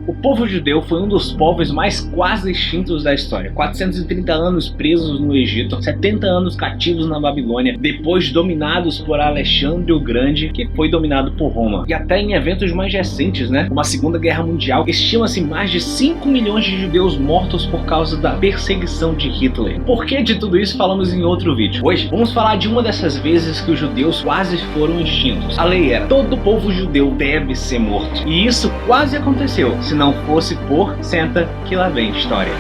O povo judeu foi um dos povos mais quase extintos da história. 430 anos presos no Egito, 70 anos cativos na Babilônia, depois dominados por Alexandre o Grande, que foi dominado por Roma. E até em eventos mais recentes, como a Segunda Guerra Mundial, estima-se mais de 5 milhões de judeus mortos por causa da perseguição de Hitler. Por que de tudo isso falamos em outro vídeo? Hoje vamos falar de uma dessas vezes que os judeus quase foram extintos. A lei era: todo povo judeu deve ser morto. E isso quase aconteceu, se não fosse por... Senta que lá vem história.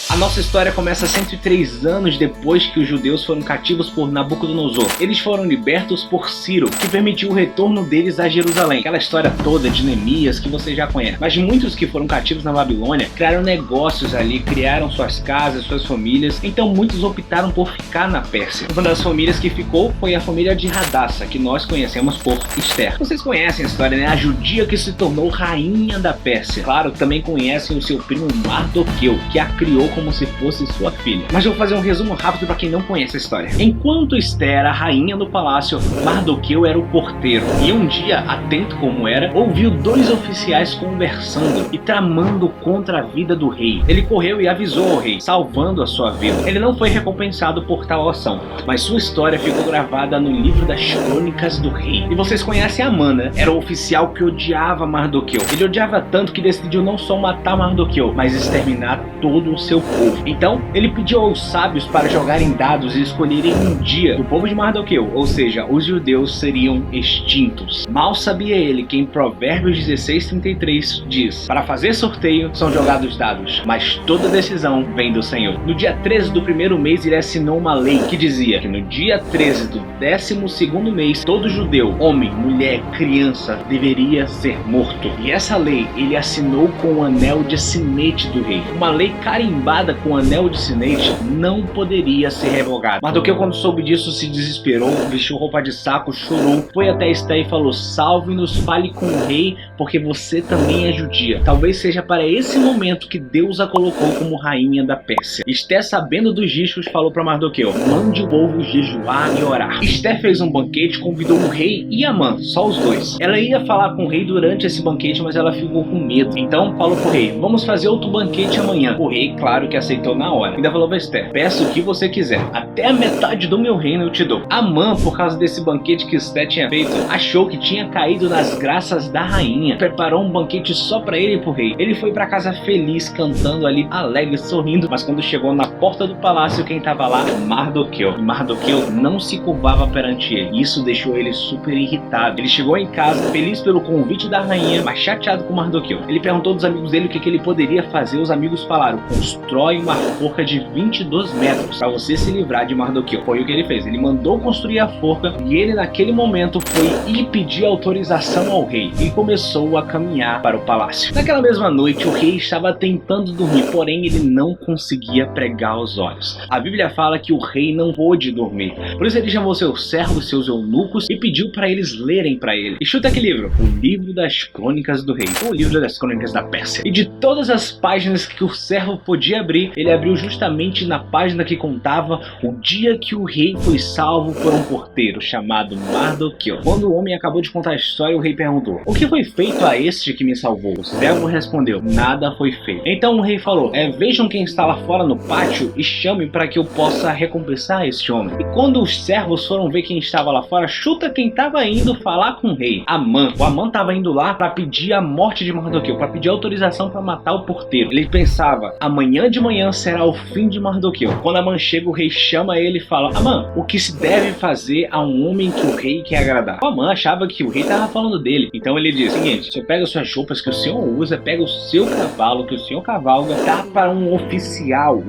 A nossa história começa 103 anos depois que os judeus foram cativos por Nabucodonosor. Eles foram libertos por Ciro, que permitiu o retorno deles a Jerusalém. Aquela história toda de Neemias que você já conhece. Mas muitos que foram cativos na Babilônia criaram negócios ali, criaram suas casas, suas famílias. Então muitos optaram por ficar na Pérsia. Uma das famílias que ficou foi a família de Hadassa, que nós conhecemos por Esther. Vocês conhecem a história, A judia que se tornou rainha da Pérsia. Claro, também conhecem o seu primo Mardoqueu, que a criou como se fosse sua filha. Mas eu vou fazer um resumo rápido para quem não conhece a história. Enquanto Esther era a rainha do palácio, Mardoqueu era o porteiro. E um dia, atento como era, ouviu dois oficiais conversando e tramando contra a vida do rei. Ele correu e avisou ao rei, salvando a sua vida. Ele não foi recompensado por tal ação, mas sua história ficou gravada no livro das crônicas do rei. E vocês conhecem Amã, Era o oficial que odiava Mardoqueu. Ele odiava tanto que decidiu não só matar Mardoqueu, mas exterminar todo o seu povo. Então, ele pediu aos sábios para jogarem dados e escolherem um dia do povo de Mardoqueu, ou seja, os judeus seriam extintos. Mal sabia ele que em Provérbios 16:33 diz: para fazer sorteio são jogados dados, mas toda decisão vem do Senhor. No dia 13 do primeiro mês ele assinou uma lei que dizia que no dia 13 do 12º mês, todo judeu, homem, mulher, criança, deveria ser morto. E essa lei ele assinou com o anel de sinete do rei. Uma lei carimbada com o anel de sinete não poderia ser revogada. Mardoqueu, quando soube disso, se desesperou, vestiu roupa de saco, chorou, foi até Esther e falou: salve-nos, fale com o rei, porque você também é judia. Talvez seja para esse momento que Deus a colocou como rainha da Pérsia. Esther, sabendo dos riscos, falou para Mardoqueu: mande o povo jejuar e orar. Esther fez um banquete, convidou o rei e Amã, só os dois. Ela ia falar com o rei durante esse banquete, mas ela ficou com medo. Então falou pro rei: vamos fazer outro banquete amanhã. O rei, claro que aceitou na hora. Ainda falou pra Esther: peça o que você quiser, até a metade do meu reino eu te dou. Amã, por causa desse banquete que Esther tinha feito, achou que tinha caído nas graças da rainha. Preparou um banquete só pra ele e pro rei. Ele foi pra casa feliz, cantando ali, alegre, sorrindo. Mas quando chegou na porta do palácio, quem tava lá? Mardoqueu. E Mardoqueu não se curvava perante ele. Isso deixou ele super irritado. Ele chegou em casa feliz pelo convite da rainha, mas chateado com Mardoqueu. Ele perguntou dos amigos dele o que ele poderia fazer. Os amigos falaram: constrói uma forca de 22 metros para você se livrar de Mardoqueu. Foi o que ele fez. Ele mandou construir a forca e ele naquele momento foi e pedir autorização ao rei e começou a caminhar para o palácio. Naquela mesma noite o rei estava tentando dormir, porém ele não conseguia pregar os olhos. A Bíblia fala que o rei não pôde dormir, por isso ele chamou seus servos, seus eunucos, e pediu para eles lerem para ele. E chuta que livro? O livro das crônicas do rei, o livro das crônicas da Pérsia. E de todas as páginas que o servo podia abrir, ele abriu justamente na página que contava o dia que o rei foi salvo por um porteiro chamado Mardoqueu. Quando o homem acabou de contar a história, o rei perguntou: o que foi feito a este que me salvou? O servo respondeu: nada foi feito. Então o rei falou: vejam quem está lá fora no pátio e chamem para que eu possa recompensar este homem. E quando os servos foram ver quem estava lá fora, chuta quem estava indo falar com o rei? Amã. O Amã estava indo lá para pedir a morte de Mardoqueu, para pedir autorização para matar o porteiro. Ele pensava: amanhã de manhã será o fim de Mardoqueu. Quando Amã chega, o rei chama ele e fala: Amã, o que se deve fazer a um homem que o rei quer agradar? O Amã achava que o rei estava falando dele. Então ele diz: seguinte, você pega suas roupas que o senhor usa, pega o seu cavalo que o senhor cavalga, dá para um oficial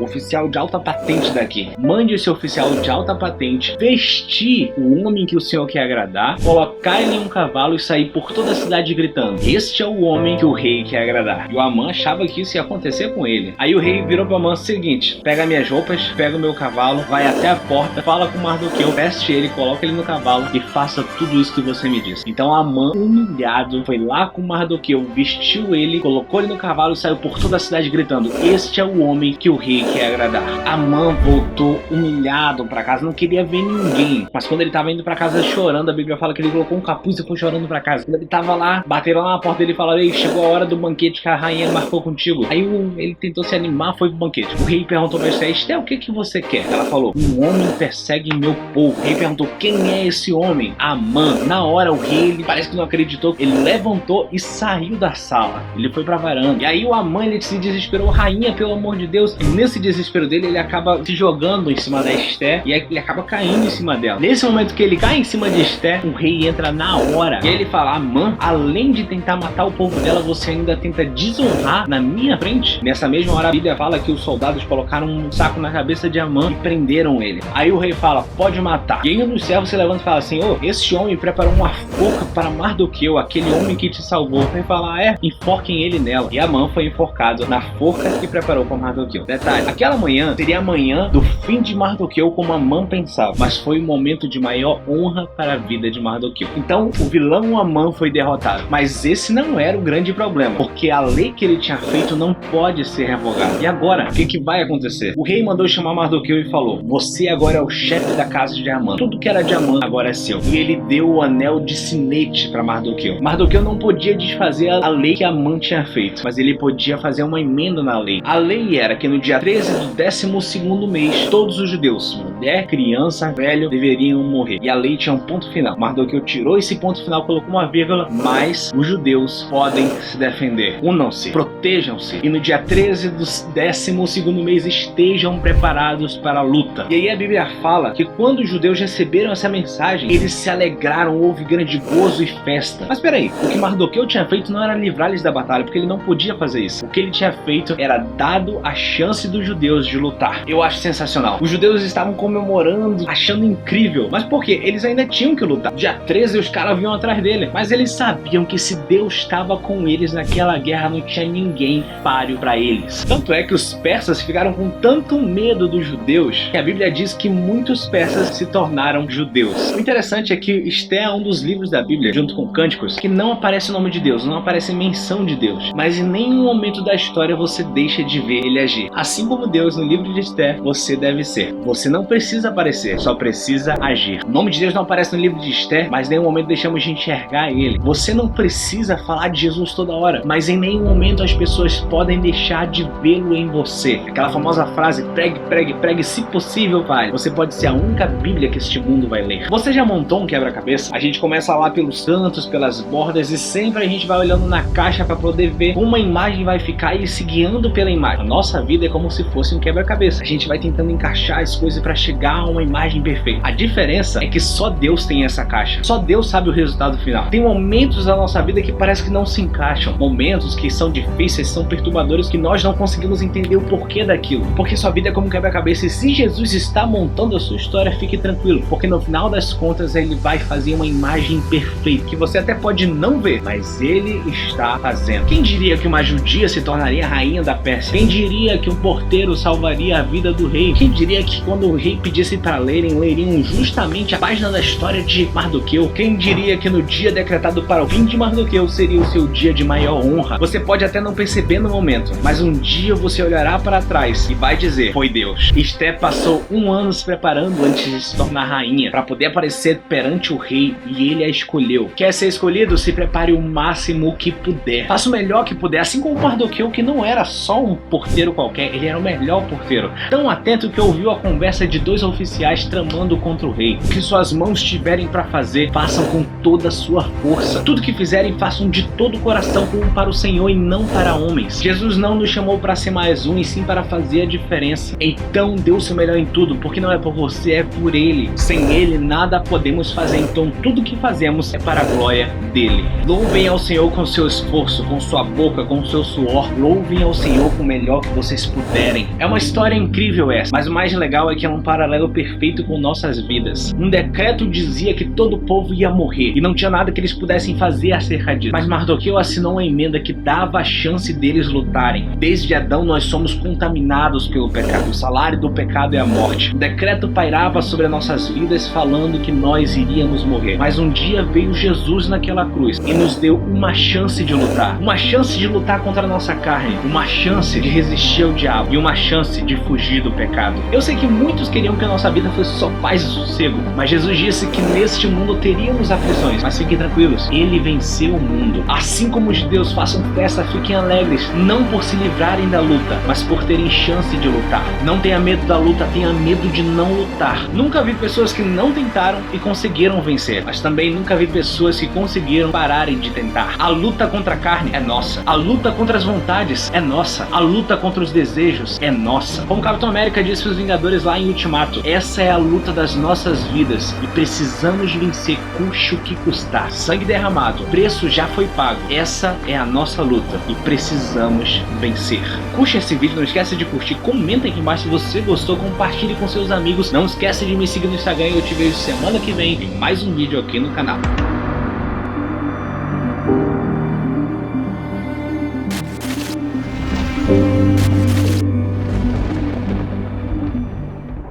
de alta patente daqui. Mande esse oficial de alta patente vestir o homem que o senhor quer agradar, colocar ele em um cavalo e sair por toda a cidade gritando: este é o homem que o rei quer agradar. E o Amã achava que isso ia acontecer com ele. Aí o rei virou virou pra Amã: seguinte, pega minhas roupas, pega o meu cavalo, vai até a porta, fala com Mardoqueu, veste ele, coloca ele no cavalo e faça tudo isso que você me disse. Então Amã, humilhado, foi lá com Mardoqueu, vestiu ele, colocou ele no cavalo e saiu por toda a cidade gritando: este é o homem que o rei quer agradar. Amã voltou humilhado pra casa, não queria ver ninguém, mas quando ele tava indo pra casa chorando, a Bíblia fala que ele colocou um capuz e foi chorando pra casa. Quando ele tava lá, bateram lá na porta dele e falaram: ei, chegou a hora do banquete que a rainha marcou contigo. Aí ele tentou se animar, foi pro banquete. O rei perguntou pra Esther: Esther, o que você quer? Ela falou: um homem persegue meu povo. O rei perguntou: quem é esse homem? Amã. Na hora o rei, ele parece que não acreditou, ele levantou e saiu da sala. Ele foi pra varanda. E aí o Amã, ele se desesperou: rainha, pelo amor de Deus. E nesse desespero dele, ele acaba se jogando em cima da Esther e aí ele acaba caindo em cima dela. Nesse momento que ele cai em cima de Esther, o rei entra na hora e ele fala: Amã, além de tentar matar o povo dela, você ainda tenta desonrar na minha frente? Nessa mesma hora a Bíblia fala que os soldados colocaram um saco na cabeça de Amã e prenderam ele. Aí o rei fala: pode matar. E aí um dos servos se levanta e fala assim: esse homem preparou uma forca para Mardoqueu, aquele homem que te salvou. O rei fala: enforquem ele nela. E Amã foi enforcado na forca que preparou para Mardoqueu. Detalhe, aquela manhã seria a manhã do fim de Mardoqueu como Amã pensava, mas foi um momento de maior honra para a vida de Mardoqueu. Então o vilão Amã foi derrotado, mas esse não era o grande problema, porque a lei que ele tinha feito não pode ser revogada. E agora, o que vai acontecer? O rei mandou chamar Mardoqueu e falou: você agora é o chefe da casa de Amã, tudo que era de Amã agora é seu. E ele deu o anel de sinete para Mardoqueu. Mardoqueu não podia desfazer a lei que Amã tinha feito, mas ele podia fazer uma emenda na lei. A lei era que no dia 13 do 12º mês, todos os judeus, mulher, criança, velho, deveriam morrer. E a lei tinha um ponto final. Mardoqueu tirou esse ponto final, colocou uma vírgula: mas os judeus podem se defender. Unam-se, protejam-se, e no dia 13 do 12º mês estejam preparados para a luta. E aí a Bíblia fala que quando os judeus receberam essa mensagem, eles se alegraram, houve grande gozo e festa. Mas peraí, o que Mardoqueu tinha feito não era livrar eles da batalha, porque ele não podia fazer isso. O que ele tinha feito era dado a chance dos judeus de lutar. Eu acho sensacional. Os judeus estavam comemorando, achando incrível. Mas por quê? Eles ainda tinham que lutar. Dia 13 os caras vinham atrás dele, mas eles sabiam que se Deus estava com eles naquela guerra, não tinha ninguém páreo para eles. Tanto é que os persas ficaram com tanto medo dos judeus que a Bíblia diz que muitos persas se tornaram judeus. O interessante é que Esther é um dos livros da Bíblia, junto com Cânticos, que não aparece o nome de Deus, não aparece menção de Deus, mas em nenhum momento da história você deixa de ver ele agir. Assim como Deus no livro de Esther, você deve ser. Você não precisa aparecer, só precisa agir. O nome de Deus não aparece no livro de Esther, mas em nenhum momento deixamos de enxergar ele. Você não precisa falar de Jesus toda hora, mas em nenhum momento as pessoas podem deixar de vê-lo em você. Aquela famosa frase: pregue, pregue, pregue, se possível, pai. Você pode ser a única Bíblia que este mundo vai ler. Você já montou um quebra-cabeça? A gente começa lá pelos cantos, pelas bordas, e sempre a gente vai olhando na caixa para poder ver como a imagem vai ficar e se guiando pela imagem. A nossa vida é como se fosse um quebra-cabeça. A gente vai tentando encaixar as coisas para chegar a uma imagem perfeita. A diferença é que só Deus tem essa caixa. Só Deus sabe o resultado final. Tem momentos da nossa vida que parece que não se encaixam. Momentos que são difíceis, são perturbadores, que nós não conseguimos entender o porquê daquilo. Porque sua vida é como um quebra-cabeça, e se Jesus está montando a sua história, fique tranquilo, porque no final das contas ele vai fazer uma imagem perfeita, que você até pode não ver, mas ele está fazendo. Quem diria que uma judia se tornaria rainha da Pérsia? Quem diria que um porteiro salvaria a vida do rei? Quem diria que quando o rei pedisse para lerem, leriam justamente a página da história de Mardoqueu? Quem diria que no dia decretado para o fim de Mardoqueu seria o seu dia de maior honra? Você pode até não perceber no momento, mas um dia você olhará para trás e vai dizer: foi Deus. Esther passou 1 ano se preparando antes de se tornar rainha, para poder aparecer perante o rei, e ele a escolheu. Quer ser escolhido? Se prepare o máximo que puder. Faça o melhor que puder, assim como Mardoqueu, que não era só um porteiro qualquer, ele era o melhor porteiro. Tão atento que ouviu a conversa de 2 oficiais tramando contra o rei. O que suas mãos tiverem para fazer, façam com toda a sua força. Tudo que fizerem, façam de todo o coração, como para o Senhor e não para homens. Jesus não nos chamou para ser mais um, e sim para fazer a diferença. Então dê o seu melhor em tudo, porque não é por você, é por ele. Sem ele nada podemos fazer, então tudo que fazemos é para a glória dele. Louvem ao Senhor com seu esforço, com sua boca, com seu suor. Louvem ao Senhor com o melhor que vocês puderem. É uma história incrível essa, mas o mais legal é que é um paralelo perfeito com nossas vidas. Um decreto dizia que todo o povo ia morrer, e não tinha nada que eles pudessem fazer acerca disso. Mas Mardoqueu assinou uma emenda que dava a chance deles lutarem. Desde Adão nós nós somos contaminados pelo pecado. O salário do pecado é a morte. O decreto pairava sobre as nossas vidas falando que nós iríamos morrer. Mas um dia veio Jesus naquela cruz e nos deu uma chance de lutar. Uma chance de lutar contra a nossa carne. Uma chance de resistir ao diabo. E uma chance de fugir do pecado. Eu sei que muitos queriam que a nossa vida fosse só paz e sossego. Mas Jesus disse que neste mundo teríamos aflições. Mas fiquem tranquilos. Ele venceu o mundo. Assim como os judeus, façam festa, fiquem alegres. Não por se livrarem da luta, mas por terem chance de lutar. Não tenha medo da luta, tenha medo de não lutar. Nunca vi pessoas que não tentaram e conseguiram vencer, mas também nunca vi pessoas que conseguiram pararem de tentar. A luta contra a carne é nossa. A luta contra as vontades é nossa. A luta contra os desejos é nossa. Como o Capitão América disse para os Vingadores lá em Ultimato, essa é a luta das nossas vidas e precisamos vencer, custe o que custar. Sangue derramado, preço já foi pago. Essa é a nossa luta e precisamos vencer. Curte esse vídeo, não esquece de curtir, comenta aqui embaixo se você gostou, compartilhe com seus amigos. Não esquece de me seguir no Instagram e eu te vejo semana que vem em mais um vídeo aqui no canal.